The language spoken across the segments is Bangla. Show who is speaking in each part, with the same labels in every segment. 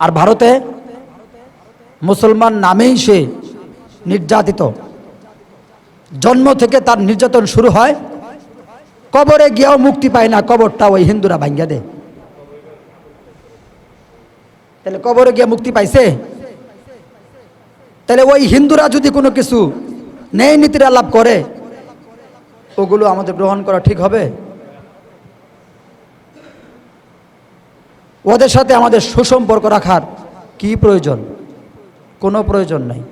Speaker 1: আর ভারতে মুসলমান নামেই সে নির্যাতিত, জন্ম থেকে তার নির্যাতন শুরু হয়, কবরে গিয়েও মুক্তি পায় না, কবরটা ওই হিন্দুরা ভাঙ্গা দেয়। তাহলে কবরে গিয়ে মুক্তি পাইছে? তাহলে ওই হিন্দুরা যদি কোনো কিছু ন্যায় নীতির আলাপ করে, ওগুলো আমাদের গ্রহণ করা ঠিক হবে? ওদের সাথে আমাদের সুসম্পর্ক রাখার কি প্রয়োজন? কোনো প্রয়োজন নাই।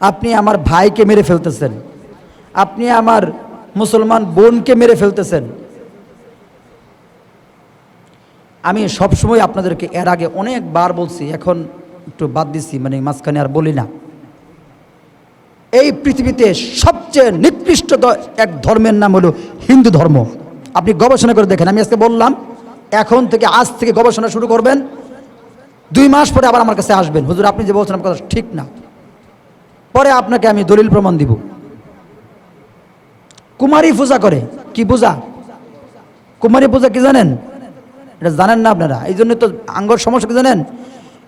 Speaker 1: আপনি আমার ভাইকে মেরে ফেলতেছেন, আপনি আমার মুসলমান বোনকে মেরে ফেলতেছেন। আমি সবসময় আপনাদেরকে এর আগে অনেকবার বলছি, এখন একটু বাদ দিছি, মানে মাঝখানে আর বলি না। এই পৃথিবীতে সবচেয়ে নিকৃষ্ট এক ধর্মের নাম হলো হিন্দু ধর্ম। আপনি গবেষণা করে দেখেন। আমি আজকে বললাম, এখন থেকে আজ থেকে গবেষণা শুরু করবেন, 2 মাস পরে আবার আমার কাছে আসবেন, হুজুর আপনি যে বলছেন কথা ঠিক না, পরে আপনাকে আমি দলিল প্রমাণ দিব। কুমারী পূজা করে। কি পূজা? কুমারী পূজা কি জানেন? এটা জানেন না আপনারা। এই জন্য তো আঙ্গর সমস্যা কি জানেন?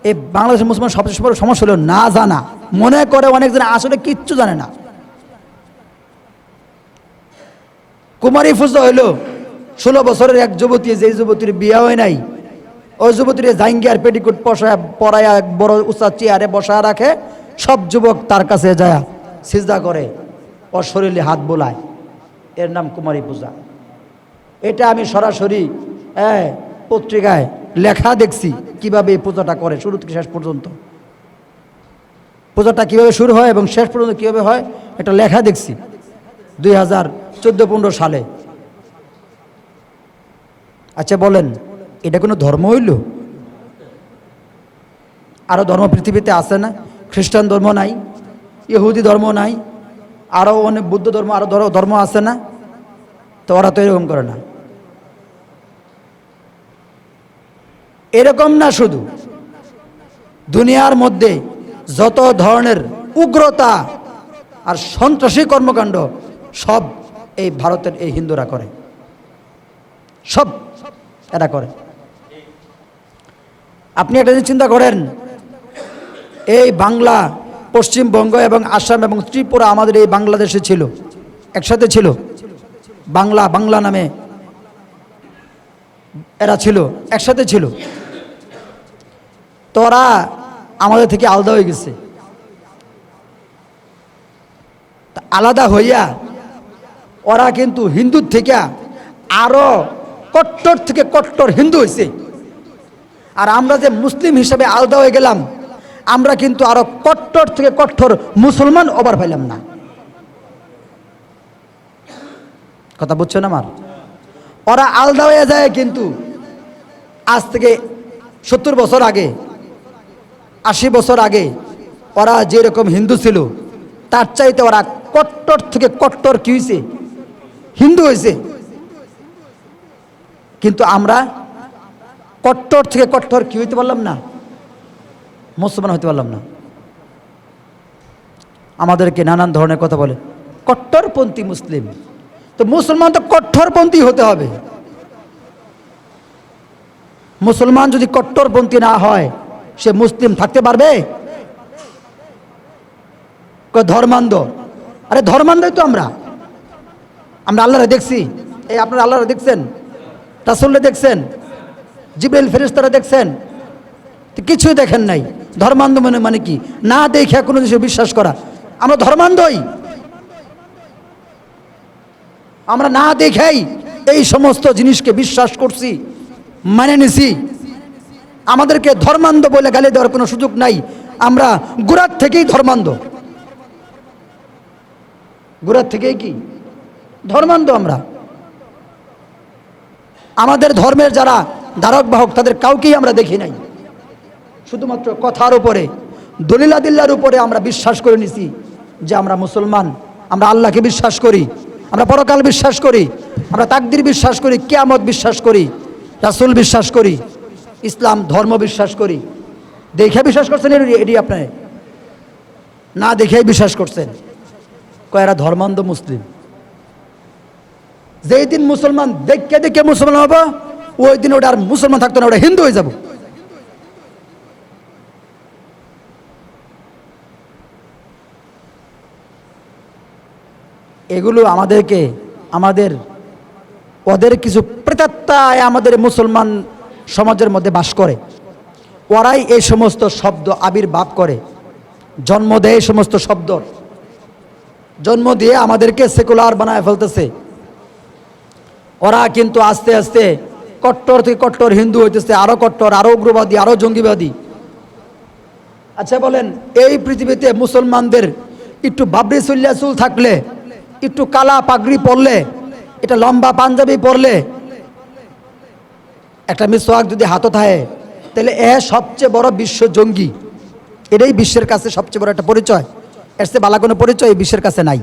Speaker 1: এই বাংলাদেশের মুসলমান সবচেয়ে বড় সমস্যা হলো না জানা। মনে করে অনেকজন আসলে কিচ্ছু জানে না। কুমারী পূজা হইল 16 বছরের এক যুবতী, যে যুবতীর বিয়ে হয় নাই, ওই যুবতীর জাঙ্গিয়ার পেটিকুট পরায়া এক বড় উঁচা চেয়ারে বসায় রাখে, সব যুবক তার কাছে যায় সিজদা করে, ওর শরীরে হাত বোলায়। এর নাম কুমারী পূজা। এটা আমি সরাসরি পত্রিকায় লেখা দেখছি কিভাবে এই পূজাটা করে, শুরু থেকে শেষ পর্যন্ত। পূজাটা কিভাবে শুরু হয় এবং শেষ পর্যন্ত কিভাবে হয়, এটা লেখা দেখছি 2014-15 সালে। আচ্ছা বলেন, এটা কোনো ধর্ম হইল? আরও ধর্ম পৃথিবীতে আছে না? খ্রিস্টান ধর্ম নাই, ইহুদি ধর্ম নাই, আরও অনেক বুদ্ধ ধর্ম, আরও ধর্ম আছে না? তো ওরা তো এরকম করে না। এরকম না, শুধু দুনিয়ার মধ্যে যত ধরনের উগ্রতা আর সন্ত্রাসী কর্মকাণ্ড সব এই ভারতের এই হিন্দুরা করে, সব এরা করে। আপনি একটা জিনিস চিন্তা করেন, এই বাংলা, পশ্চিমবঙ্গ এবং আসাম এবং ত্রিপুরা আমাদের এই বাংলাদেশে ছিল, একসাথে ছিল। বাংলা নামে এরা ছিল, একসাথে ছিল। তো ওরা আমাদের থেকে আলাদা হয়ে গেছে। আলাদা হইয়া ওরা কিন্তু হিন্দুর থেকে আরো কট্টর থেকে কট্টর হিন্দু হয়েছে। আর আমরা যে মুসলিম হিসাবে আলাদা হয়ে গেলাম, আমরা কিন্তু আরো কট্টর থেকে কট্টর মুসলমান ওভার পাইলাম না। কথা বুঝছেন আমার? ওরা আলাদা হয়ে যায়, কিন্তু আজ থেকে 70 বছর আগে, 80 বছর আগে ওরা যেরকম হিন্দু ছিল, তার চাইতে ওরা কট্টর থেকে কট্টর কি হয়েছে? হিন্দু হয়েছে। কিন্তু আমরা কট্টর থেকে কট্টর কি হইতে পারলাম না? মুসলমান হইতে পারলাম না। আমাদেরকে নানান ধরনের কথা বলে, কট্টরপন্থী মুসলিম। তো মুসলমান তো কট্টরপন্থী হতে হবে। মুসলমান যদি কট্টরপন্থী না হয়, সে মুসলিম থাকতে পারবে? ধর্মান্ধ। আরে ধর্মান্ধই তো আমরা আল্লাহরে দেখছি। এই আপনারা আল্লাহরে দেখছেন, রাসূলকে দেখছেন, জিবরাইল ফেরেশতারা দেখছেন? কিছুই দেখেন নাই। ধর্মান্ধ মানে কি? না দেখে কোনো কিছু বিশ্বাস করা। আমরা ধর্মান্ধই। আমরা না দেখেই এই সমস্ত জিনিসকে বিশ্বাস করছি, মানে নিছি। আমাদেরকে ধর্মান্ধ বলে গালি দেওয়ার কোনো সুযোগ নাই। আমরা গোড়ার থেকেই ধর্মান্ধ। গোড়ার থেকেই কি ধর্মান্ধ আমরা। আমাদের ধর্মের যারা ধারক বাহক, তাদের কাউকেই আমরা দেখি নাই। শুধুমাত্র কথার উপরে, দলিলাদিল্লার উপরে আমরা বিশ্বাস করে নিছি যে আমরা মুসলমান। আমরা আল্লাহকে বিশ্বাস করি, আমরা পরকাল বিশ্বাস করি, আমরা তাকদীর বিশ্বাস করি, কিয়ামত বিশ্বাস করি, রাসূল বিশ্বাস করি, ইসলাম ধর্ম বিশ্বাস করি। দেখে বিশ্বাস করছেন এটি আপনার? না দেখেই বিশ্বাস করছেন। এরা ধর্মান্ধ মুসলিম। যেই দিন মুসলমান দেখে মুসলমান হবো, ওই দিন ওটা আর মুসলমান থাকতো না, ওটা হিন্দু হয়ে যাব। এগুলো আমাদের ওদের কিছু প্রেতাত্মায় আমাদের মুসলমান সমাজের মধ্যে বাস করে। ওরাই এই সমস্ত শব্দ আবির্ভাব করে, জন্ম দেয় এই সমস্ত শব্দ, জন্ম দিয়ে আমাদেরকে সেকুলার বানায় ফেলতেছে। ওরা কিন্তু আস্তে আস্তে কট্টর থেকে কট্টর হিন্দু হইতেছে, আরো কট্টর, আরো উগ্রবাদী, আরো জঙ্গিবাদী। আচ্ছা বলেন, এই পৃথিবীতে মুসলমানদের একটু বাবরি চুল্লা চুল থাকলে, একটু কালা পাগড়ি পরলে, এটা লম্বা পাঞ্জাবি পরলে, একটা মিসওয়াক যদি হাতে থাকে, তাহলে সবচেয়ে বড় বিশ্ব জঙ্গি। এটাই বিশ্বের কাছে সবচেয়ে বড় একটা পরিচয়। এর চেয়ে ভালো কোনো পরিচয় বিশ্বের কাছে নাই।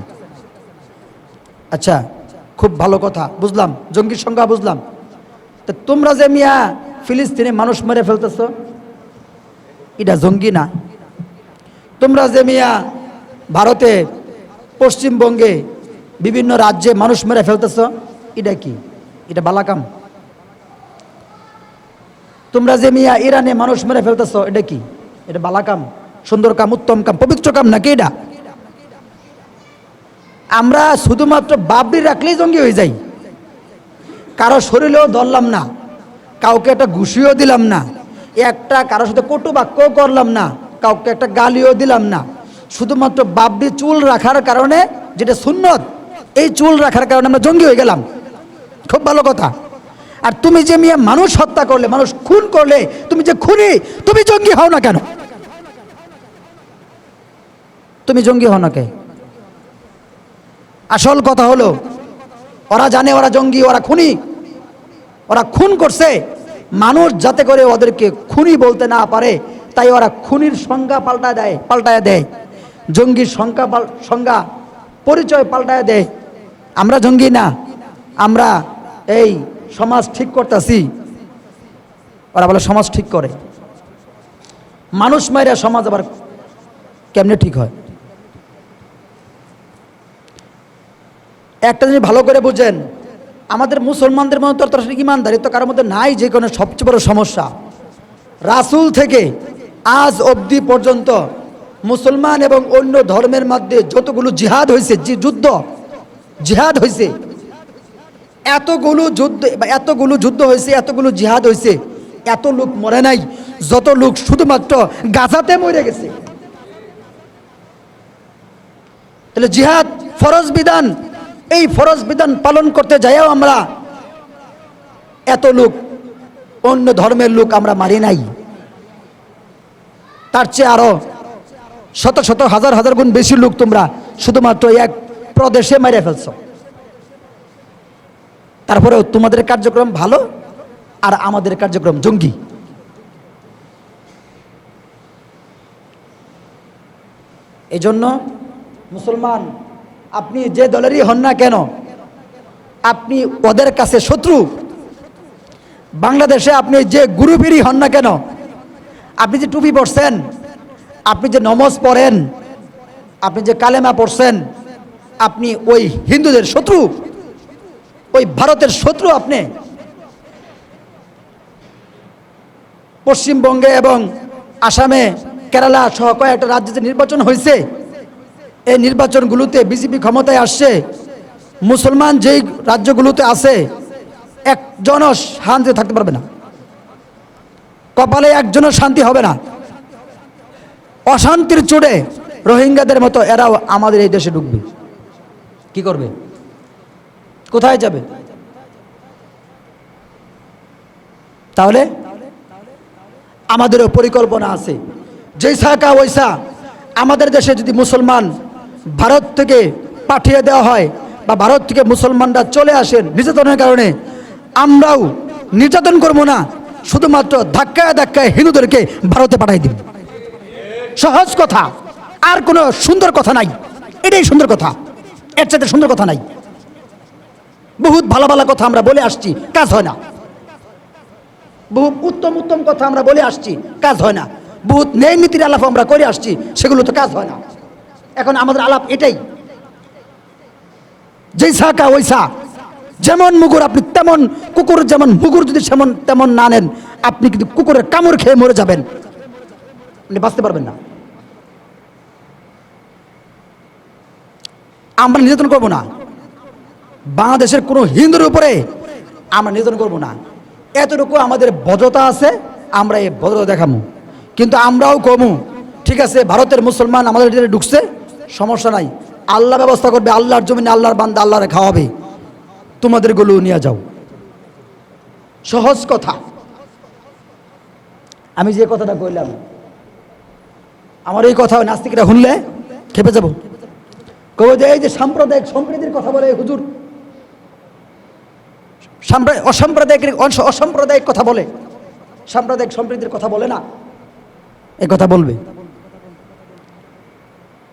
Speaker 1: আচ্ছা, খুব ভালো কথা বুঝলাম, জঙ্গির সংজ্ঞা বুঝলাম। তো তোমরা যে মিয়া ফিলিস্তিনে মানুষ মেরে ফেলতেছ, এটা জঙ্গি না? তোমরা যে মিয়া ভারতে, পশ্চিমবঙ্গে, বিভিন্ন রাজ্যে মানুষ মেরে ফেলতেছ, এটা কি? এটা বালাকাম? তোমরা যে মিয়া ইরানে মানুষ মেরে ফেলতেছ, এটা কি? এটা বালাকাম, সুন্দর কাম, উত্তম কাম, পবিত্র কাম নাকি এটা? আমরা শুধুমাত্র বাবরি রাখলেই জঙ্গি হয়ে যাই। কারো শরীরেও ধরলাম না, কাউকে একটা ঘুষিও দিলাম না, একটা কারোর সাথে কটু বাক্যও করলাম না, কাউকে একটা গালিও দিলাম না, শুধুমাত্র বাবরি চুল রাখার কারণে, যেটা সুন্নত, এই চুল রাখার কারণে আমরা জঙ্গি হয়ে গেলাম। খুব ভালো কথা। আর তুমি যে মিয়া মানুষ হত্যা করলে, মানুষ খুন করলে, তুমি যে খুনি, তুমি জঙ্গি হও না কেন? তুমি জঙ্গি হও না কে? আসল কথা হলো, ওরা জানে ওরা জঙ্গি, ওরা খুনি, ওরা খুন করছে। মানুষ যাতে করে ওদেরকে খুনি বলতে না পারে, তাই ওরা খুনির সংজ্ঞা পাল্টায় দেয়, জঙ্গির সংজ্ঞা পরিচয় পাল্টায় দেয়। আমরা জঙ্গি না, আমরা এই সমাজ ঠিক করতেছি। ওরা বলে সমাজ ঠিক করে। মানুষ মাইরা সমাজ আবার কেমনে ঠিক হয়? একটা জিনিস ভালো করে বুঝেন, আমাদের মুসলমানদের মধ্যে তো ইমানদারি তো কারোর মধ্যে নাই, যে কোনো সবচেয়ে বড় সমস্যা। রাসূল থেকে আজ অবধি পর্যন্ত মুসলমান এবং অন্য ধর্মের মধ্যে যতগুলো জিহাদ হয়েছে, যে জিহাদ হয়েছে, এতগুলো যুদ্ধ হয়েছে, এতগুলো জিহাদ হয়েছে, এত লোক মরে নাই যত লোক শুধুমাত্র গাজাতে মরে গেছে। তাহলে জিহাদ ফরজ বিধান, এই ফরজ বিধান পালন করতে যাইও আমরা এত লোক, অন্য ধর্মের লোক আমরা মারি নাই। তার চেয়ে আরো শত শত হাজার হাজার গুণ বেশি লোক তোমরা শুধুমাত্র এক প্রদেশে মেরে ফেলছ। তারপরেও তোমাদের কার্যক্রম ভালো আর আমাদের কার্যক্রম জঙ্গি। এই জন্য মুসলমান, আপনি যে দলেরই হন না কেন, আপনি ওদের কাছে শত্রু। বাংলাদেশে আপনি যে গ্রুপেরই হন না কেন, আপনি যে টুপি পরছেন, আপনি যে নমাজ পড়েন, আপনি যে কালেমা পড়ছেন, আপনি ওই হিন্দুদের শত্রু, ওই ভারতের শত্রু। আপনি পশ্চিমবঙ্গে এবং আসামে, কেরালা সহ কয়েকটা রাজ্যে যে নির্বাচন হয়েছে, এই নির্বাচনগুলোতে বিজেপি ক্ষমতায় আসছে। মুসলমান যেই রাজ্যগুলোতে আছে, একজনও শান্তি থাকতে পারবে না, কপালে একজনও শান্তি হবে না। অশান্তির চোটে রোহিঙ্গাদের মতো এরাও আমাদের এই দেশে ঢুকবে। কি করবে? কোথায় যাবে? তাহলে আমাদেরও পরিকল্পনা আছে, যেইসা কা ওইসা আমাদের দেশে যদি মুসলমান ভারত থেকে পাঠিয়ে দেওয়া হয়, বা ভারত থেকে মুসলমানরা চলে আসেন নির্যাতনের কারণে, আমরাও নির্যাতন করবো না, শুধুমাত্র ধাক্কায় ধাক্কায় হিন্দুদেরকে ভারতে পাঠাই দিব। সহজ কথা, আর কোনো সুন্দর কথা নাই। এটাই সুন্দর কথা, এর চাইতে সুন্দর কথা নাই। বহুত ভালো ভালো কথা আমরা বলে আসছি, কাজ হয় না। বহু উত্তম উত্তম কথা আমরা বলে আসছি, কাজ হয় না। বহুত ন্যায় নীতির আলাপ আমরা করে আসছি, সেগুলো তো কাজ হয় না। এখন আমাদের আলাপ এটাই, যেই সাকা ওই সা, যেমন মুগুর আপনি তেমন কুকুর, যেমন মুগুর যদি তেমন না নেন, আপনি কিন্তু কুকুরের কামড় খেয়ে মরে যাবেন, আপনি বাঁচতে পারবেন না। আমরা নির্যাতন করব না, বাংলাদেশের কোনো হিন্দুর উপরে আমরা নির্যাতন করব না, এতটুকু আমাদের ভদ্রতা আছে, আমরা এই ভদ্রতা দেখাবো। কিন্তু আমরাও কমু, ঠিক আছে ভারতের মুসলমান আমাদের এখানে ঢুকছে, সমস্যা নাই, আল্লাহ ব্যবস্থা করবে, আল্লাহর জমিনে আল্লাহর বান্দা আল্লাহরে খাওয়াবে, তোমাদের গুলো নিয়ে যাও। সহজ কথা। আমি যে কথাটা কইলাম, আমার এই কথা নাস্তিকরা শুনলে খেপে যাব, কবে যে এই যে সাম্প্রদায়িক সম্প্রীতির কথা বলে হুজুর, অসাম্প্রদায়িক কথা বলে, সাম্প্রদায়িক সম্প্রীতির কথা বলে না, এই কথা বলবে।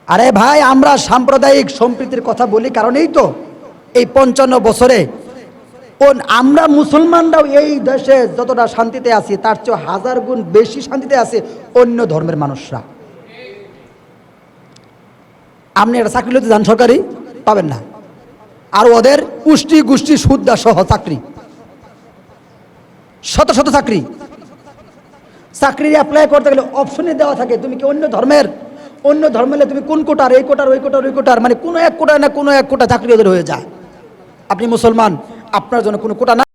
Speaker 1: আরে ভাই, আমরা সাম্প্রদায়িক সম্প্রীতির কথা বলি কারণেই তো এই 55 বছরে আমরা মুসলমানরাও এই দেশে যতটা শান্তিতে আছি তার চেয়ে 1000 গুণ বেশি শান্তিতে আছে অন্য ধর্মের মানুষরা। আপনি একটা চাকরি লইতে যান, সরকারি পাবেন না, আর ওদের পুষ্টি গোষ্ঠী সুদ্ধা সহ চাকরি, শত শত চাকরি অ্যাপ্লাই করতে গেলে অপশনে দেওয়া থাকে, তুমি কি অন্য ধর্মের তুমি কোন কোটার, এই কোটার ওই কোটার ওই কোটার, মানে কোনো এক কোটা না কোনো এক কোটা চাকরি ওদের হয়ে যায়। আপনি মুসলমান, আপনার জন্য কোনো কোটা নাই,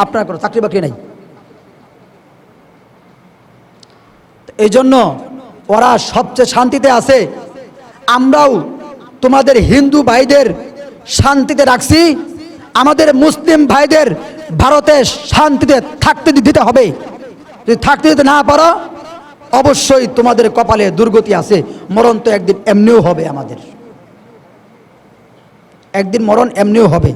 Speaker 1: আপনার কোনো চাকরি বাকরি নাই। এই জন্য ওরা সবচেয়ে শান্তিতে আছে, আমরাও তোমাদের হিন্দু ভাইদের শান্তিতে রাখছি, আমাদের মুসলিম ভাইদের ভারতে শান্তিতে থাকতে দিতে হবে। যদি থাকতে দিতে না পারো, অবশ্যই তোমাদের কপালে দুর্গতি আছে, মরণ তো একদিন এমনিও হবে, আমাদের একদিন মরণ এমনিও হবে।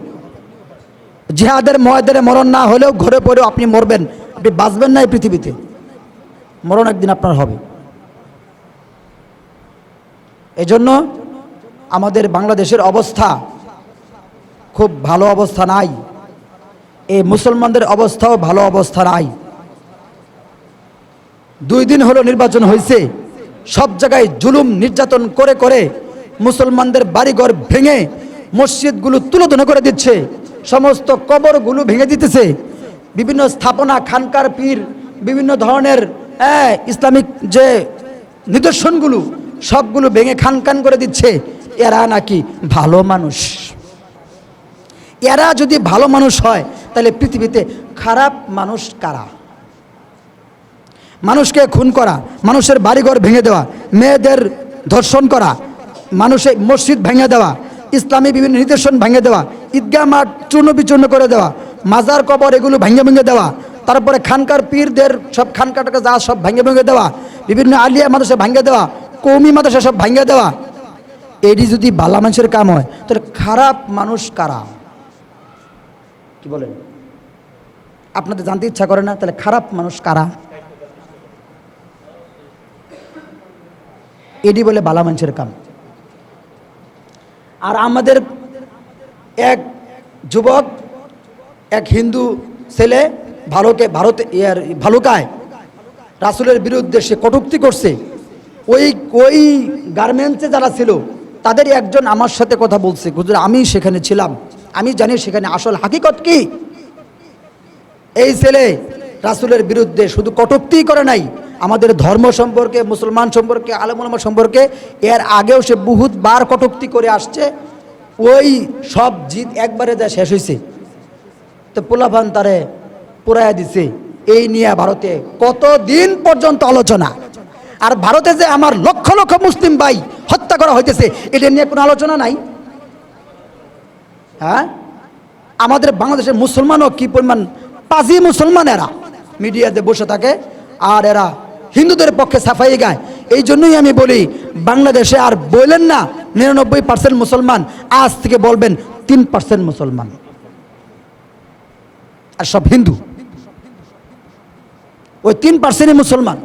Speaker 1: জিহাদের ময়দানে মরণ না হলেও ঘরে পড়েও আপনি মরবেন, আপনি বাঁচবেন না এই পৃথিবীতে, মরণ একদিন আপনার হবে। এজন্য আমাদের বাংলাদেশের অবস্থা খুব ভালো অবস্থা নাই, এই মুসলমানদের অবস্থাও ভালো অবস্থা নাই। 2 দিন হলো নির্বাচন হয়েছে, সব জায়গায় জুলুম নির্যাতন করে করে মুসলমানদের বাড়িঘর ভেঙে মসজিদগুলো তুলোধনা করে দিচ্ছে, সমস্ত কবরগুলো ভেঙে দিতেছে, বিভিন্ন স্থাপনা, খানকার পীর, বিভিন্ন ধরনের ইসলামিক যে নিদর্শনগুলো সবগুলো ভেঙে খান করে দিচ্ছে। এরা নাকি ভালো মানুষ। এরা যদি ভালো মানুষ হয় তাহলে পৃথিবীতে খারাপ মানুষ কারা? মানুষকে খুন করা, মানুষের বাড়িঘর ভেঙে দেওয়া, মেয়েদের ধর্ষণ করা, মানুষের মসজিদ ভেঙে দেওয়া, ইসলামী বিভিন্ন নিদর্শন ভেঙে দেওয়া, ঈদগাহ মাঠ চূর্ণ বিচূর্ণ করে দেওয়া, মাজার কবর এগুলো ভেঙে দেওয়া, তারপরে খানকার পীরদের সব খানকাটাকে যা সব ভেঙে দেওয়া, বিভিন্ন আলিয়া মাদ্রাসা ভেঙে দেওয়া, কওমি মাদ্রাসা সব ভেঙে দেওয়া। এটি যদি ভালো মানুষের কাম হয় তাহলে খারাপ মানুষ কারা? কি বলেন? আপনাদের জানতে ইচ্ছা করে না? তাহলে খারাপ মানুষ কারা? এটি বলে ভালো মানুষের কাম। আর আমাদের এক যুবক, এক হিন্দু ছেলে ভালুকায় রাসূলের বিরুদ্ধে সে কটূক্তি করছে। ওই গার্মেন্টসে যারা ছিল তাদের একজন আমার সাথে কথা বলছে, হুজুর আমি সেখানে ছিলাম, আমি জানি সেখানে আসল হাকিকত কি। এই ছেলে রাসূলের বিরুদ্ধে শুধু কটূক্তি করে নাই, আমাদের ধর্ম সম্পর্কে, মুসলমান সম্পর্কে, আলেম ওলামা সম্পর্কে এর আগেও সে বহুতবার কটূক্তি করে আসছে। ওই সব জিদ একবারে যা শেষ হয়েছে, তো পোলাপান তারে পুরাইয়া দিছে। এই নিয়ে ভারতে কতদিন পর্যন্ত আলোচনা। আর ভারতে যে আমার লক্ষ লক্ষ মুসলিম ভাই হত্যা করা হইতেছে, এটা নিয়ে কোনো আলোচনা নাই। হ্যাঁ, আমাদের বাংলাদেশের মুসলমানও কি পরিমাণ পাজি মুসলমান, এরা মিডিয়াতে বসে থাকে আর এরা হিন্দুদের পক্ষে সাফাই গায়। এই জন্যই আমি বলি, বাংলাদেশে আর বললেন না 99% মুসলমান, আজ থেকে বলবেন 3% মুসলমান, আর সব হিন্দু। ওই 3%ই মুসলমান।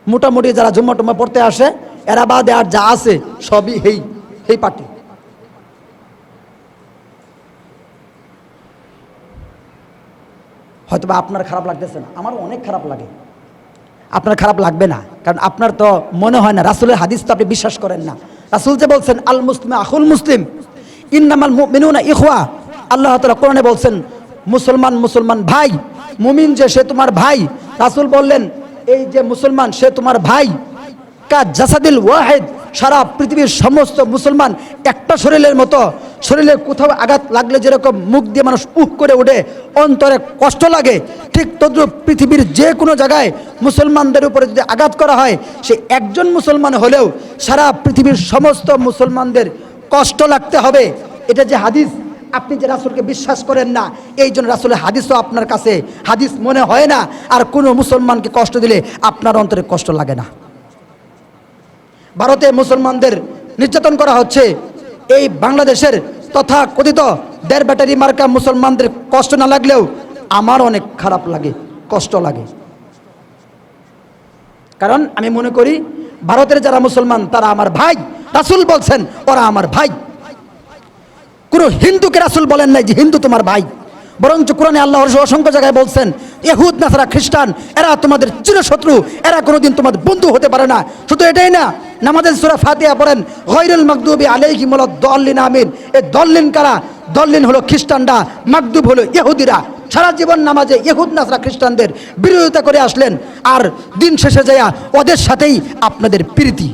Speaker 1: মোটামুটি যারা জুম্মা টুম্মা পড়তে আসে এরা বাদে আর যা আছে সবই এই পার্টি। হয়তো বা আপনার খারাপ লাগতেছে না, আমার অনেক খারাপ লাগে। আপনার খারাপ লাগবে না, কারণ আপনার তো মনে হয় না, রাসূলের হাদিস তো আপনি বিশ্বাস করেন না। রাসূল যে বলছেন আল মুসলিম আখুল মুসলিম, ইন্নামাল মুমিনুনা ইখওয়া, আল্লাহ তাআলা কোরআনে বলছেন মুসলমান ভাই, মুমিন যে সে তোমার ভাই। রাসূল বললেন এই যে মুসলমান সে তোমার ভাই, কা জাসাদিল ওয়াহিদ, সারা পৃথিবীর সমস্ত মুসলমান একটা শরীরের মতো, শরীরে কোথাও আঘাত লাগলে যেরকম মুখ দিয়ে মানুষ উহ করে ওঠে, অন্তরে কষ্ট লাগে, ঠিক তদ্রূপ পৃথিবীর যে কোনো জায়গায় মুসলমানদের উপরে যদি আঘাত করা হয়, সে একজন মুসলমান হলেও সারা পৃথিবীর সমস্ত মুসলমানদের কষ্ট লাগতে হবে। এটা যে হাদিস, আপনি যে রাসূলকে বিশ্বাস করেন না, এই জন্য রাসূলের হাদিসও আপনার কাছে হাদিস মনে হয় না, আর কোনো মুসলমানকে কষ্ট দিলে আপনার অন্তরে কষ্ট লাগে না। ভারতে মুসলমানদের নির্যাতন করা হচ্ছে, এই বাংলাদেশের তথা কথিত দেড় ব্যাটারি মার্কা মুসলমানদের কষ্ট না লাগলেও আমার অনেক খারাপ লাগে, কষ্ট লাগে। কারণ আমি মনে করি ভারতের যারা মুসলমান তারা আমার ভাই, রাসূল বলছেন ওরা আমার ভাই। কোনো হিন্দুকে রাসূল বলেন নাই যে হিন্দু তোমার ভাই, বরঞ্চ কোরআনে আল্লাহ অসংখ্য জায়গায় বলছেন ইহুদ নাসারা খ্রিস্টান এরা তোমাদের চিরশত্রু, এরা কোনোদিন তোমাদের বন্ধু হতে পারে না। শুধু এটাই না, নামাজের সূরা ফাতিহা পড়েন গায়রুল মাগদুবি আলাইহিম ওয়ালাদ-দাল্লিন আমিন। এই দল্লিন কারা? দল্লিন হলো খ্রিস্টানরা, মাগদুব হলো ইহুদিরা। সারা জীবন নামাজে ইহুদ নাসারা খ্রিস্টানদের বিরোধিতা করে আসলেন, আর দিন শেষে যায় ওদের সাথেই আপনাদের প্রীতি।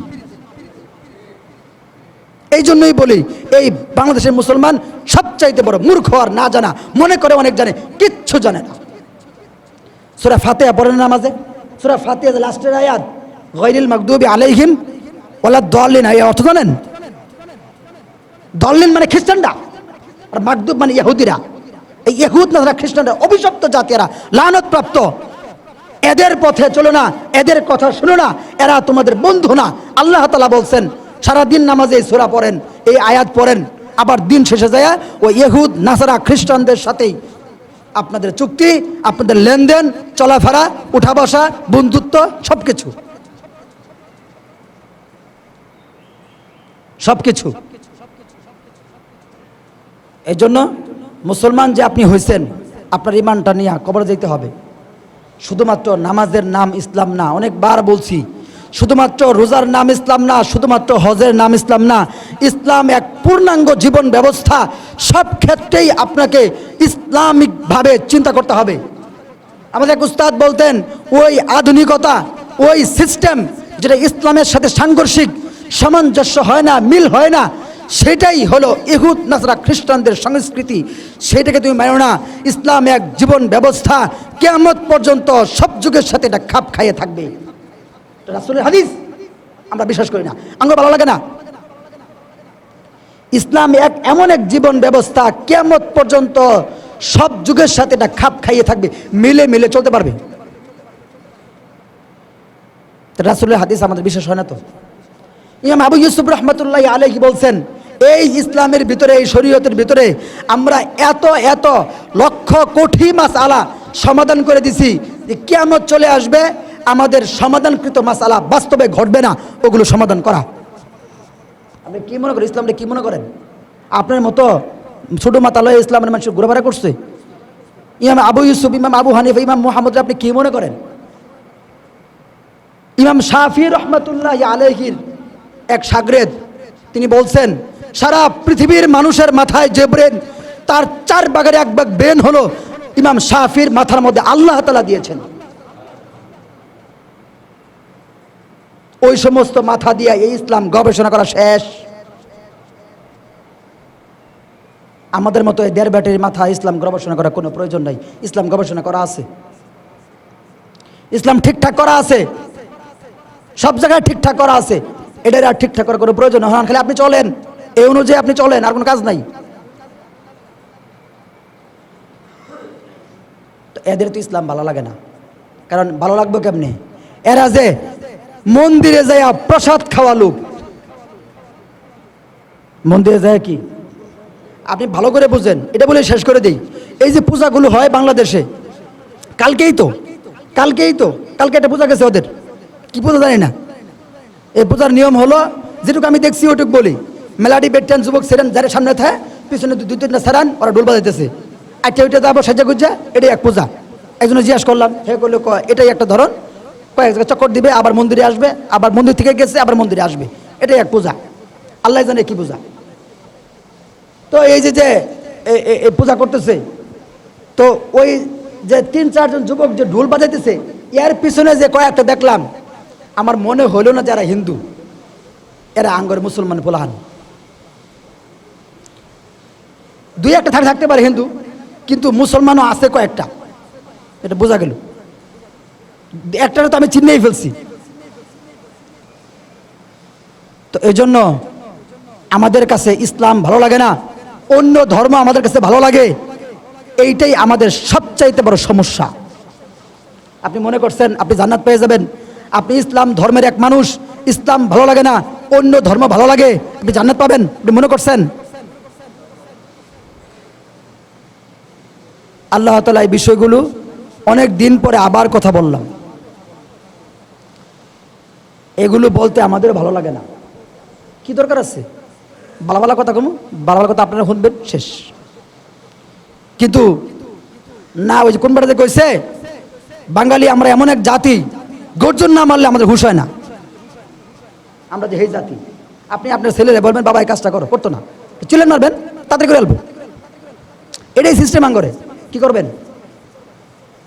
Speaker 1: এই জন্যই বলি এই বাংলাদেশের মুসলমান সবচাইতে বড় মূর্খ আর না জানা, মনে করে অনেক জানে, কিচ্ছু জানে না। সূরা ফাতিহা পড়েন নামাজে, সূরা ফাতিহার লাস্টের আয়াত গায়রুল মাগদুবি আলাইহিম ওয়ালাদ-দাল্লিন, এই অর্থ জানেন? দল্লিন মানে খ্রিস্টানরা, আর মাগদুব মানে ইহুদিরা। এই ইহুদ না খ্রিস্টানরা অভিশপ্ত জাতিরা, লানতপ্রাপ্ত। এদের পথে চলো না, এদের কথা শুনো না, এরা তোমাদের বন্ধু না। আল্লাহ তাআলা বলছেন সারাদিন নামাজে এই সূরা পড়েন, এই আয়াত পড়েন, আবার দিন শেষে যায় ওই ইহুদ নাসারা খ্রিস্টানদের সাথেই আপনাদের চুক্তি, আপনাদের লেনদেন, চলাফেরা, উঠা বসা, বন্ধুত্ব, সবকিছু সবকিছু। এই জন্য মুসলমান যে আপনি হয়েছেন, আপনার ইমানটা নিয়ে কবরে যেতে হবে। শুধুমাত্র নামাজের নাম ইসলাম না, অনেকবার বলছি, শুধুমাত্র রোজার নাম ইসলাম না, শুধুমাত্র হজের নাম ইসলাম না। ইসলাম এক পূর্ণাঙ্গ জীবন ব্যবস্থা, সব ক্ষেত্রেই আপনাকে ইসলামিকভাবে চিন্তা করতে হবে। আমাদের এক উস্তাদ বলতেন ওই আধুনিকতা, ওই সিস্টেম যেটা ইসলামের সাথে সাংঘর্ষিক, সামঞ্জস্য হয় না, মিল হয় না, সেটাই হলো ইহুদ নাসারা খ্রিস্টানদের সংস্কৃতি। সেটাকে তুমি মানো না। ইসলাম এক জীবন ব্যবস্থা, কিয়ামত পর্যন্ত সব যুগের সাথে এটা খাপ খাইয়ে থাকবে। রাসূলের হাদিস আমরা বিশ্বাস করি না, আমার ভালো লাগে না। ইসলাম এক এমন এক জীবন ব্যবস্থা, কিয়ামত পর্যন্ত সব যুগের সাথে এটা খাপ খাইয়ে থাকবে, মিলে মিলে চলতে পারবে। রাসূলের হাদিস আমাদের বিশ্বাস হয় না তো? ইমাম আবু ইউসুফ রাহমাতুল্লাহি আলাইহি বলছেন এই ইসলামের ভিতরে, এই শরীয়তের ভিতরে আমরা এত এত লক্ষ কোটি মাসআলা সমাধান করে দিছি যে কিয়ামত চলে আসবে, আমাদের সমাধানকৃত মাসআলা বাস্তবে ঘটবে না, ওগুলো সমাধান করা। আপনি কি মনে করেন ইসলামটা? কি মনে করেন আপনার মতো ছোটো মাতালয় ইসলামের মানুষ ঘোরাফেরা করছে? ইমাম আবু ইউসুফ, ইমাম আবু হানিফা, ইমাম মুহাম্মদ, আপনি কি মনে করেন? ইমাম শাফি রহমাতুল্লাহি আলাইহির এক শাগরেদ, তিনি বলছেন সারা পৃথিবীর মানুষের মাথায় যে ব্রেন, তার 4 ভাগের 1 ভাগ ব্রেন হলো ইমাম শাফির মাথার মধ্যে আল্লাহ তাআলা দিয়েছেন। ওই সমস্ত মাথা দিয়ে এই ইসলাম গবেষণা করা শেষ। আমাদের মতো এই 1.5 ব্যাটারির মাথা ইসলাম গবেষণা করার কোনো প্রয়োজন নাই। ইসলাম গবেষণা করা আছে, ইসলাম ঠিকঠাক করা আছে, সব জায়গায় ঠিকঠাক করা আছে। এটার আর ঠিকঠাক করার কোনো প্রয়োজন হয় না, খালি আপনি চলেন এই অনুযায়ী, আপনি চলেন, আর কোনো কাজ নাই। তো এদের তো ইসলাম ভালো লাগে না, কারণ ভালো লাগবে কেমনে? এরা যে মন্দিরে যায় প্রসাদ খাওয়া লোক, মন্দিরে যায় কি আপনি ভালো করে বুঝেন, এটা বলে শেষ করে দিই। এই যে পূজাগুলো হয় বাংলাদেশে, কালকে একটা পূজা গেছে, ওদের কি পূজা জানি না। এই পূজার নিয়ম হলো, যেটুকু আমি দেখছি ওটুকু বলি, মেলাডি বেট্টান যুবক সেরেন যারা সামনে থাকে, পিছনে 2-3টা সারান, ওরা ঢোল বাজাইতেছে, আচ্ছা ওইটা যাবো সাজা গুজা, এটাই এক পূজা। একজনে জিজ্ঞাস করলাম, হে করলো এটাই একটা ধরন, কয়েক জায়গায় চক্কর দিবে, আবার মন্দিরে আসবে, আবার মন্দির থেকে গেছে, আবার মন্দিরে আসবে, এটাই এক পূজা। আল্লাহ জানে কি পূজা। তো এই যে পূজা করতেছে, তো ওই যে 3-4 জন যুবক যে ঢোল বাজাইতেছে, এর পিছনে যে কয়েকটা দেখলাম, আমার মনে হলো না যারা হিন্দু। এরা আঙ্গর মুসলমান পোলাহান। দুই একটা থাকতে পারে হিন্দু, কিন্তু মুসলমানও আছে কয়েকটা, এটা বোঝা গেল। একটা তো আমি চিহ্নেই ফেলছি। তো এই জন্য আমাদের কাছে ইসলাম ভালো লাগে না, অন্য ধর্ম আমাদের কাছে ভালো লাগে, এইটাই আমাদের সবচাইতে বড় সমস্যা। আপনি মনে করছেন আপনি জান্নাত পেয়ে যাবেন, আপনি ইসলাম ধর্মের এক মানুষ, ইসলাম ভালো লাগে না, অন্য ধর্ম ভালো লাগে, আপনি জান্নাত পাবেন, আপনি মনে করছেন? আল্লাহ তাআলা এই বিষয়গুলো অনেক দিন পরে আবার কথা বললাম। এগুলো বলতে আমাদের ভালো লাগে না, কি দরকার আছে? ভালো ভালো কথা কম, ভালো ভালো কথা আপনারা শুনবেন, শেষ। কিন্তু না, ওই যে কোন বেড়াতে কইছে বাঙালি আমরা এমন এক জাতি, গর্জন না মারলে আমাদের হুঁশ হয় না। আমরা যে এই জাতি, আপনি আপনার ছেলেরে বলবেন বাবা এই কাজটা করো, করতো না, চুলেন মারবেন, তাড়াতাড়ি করে আলবো, এটাই সিস্টেম আঙ্গরে। কি করবেন?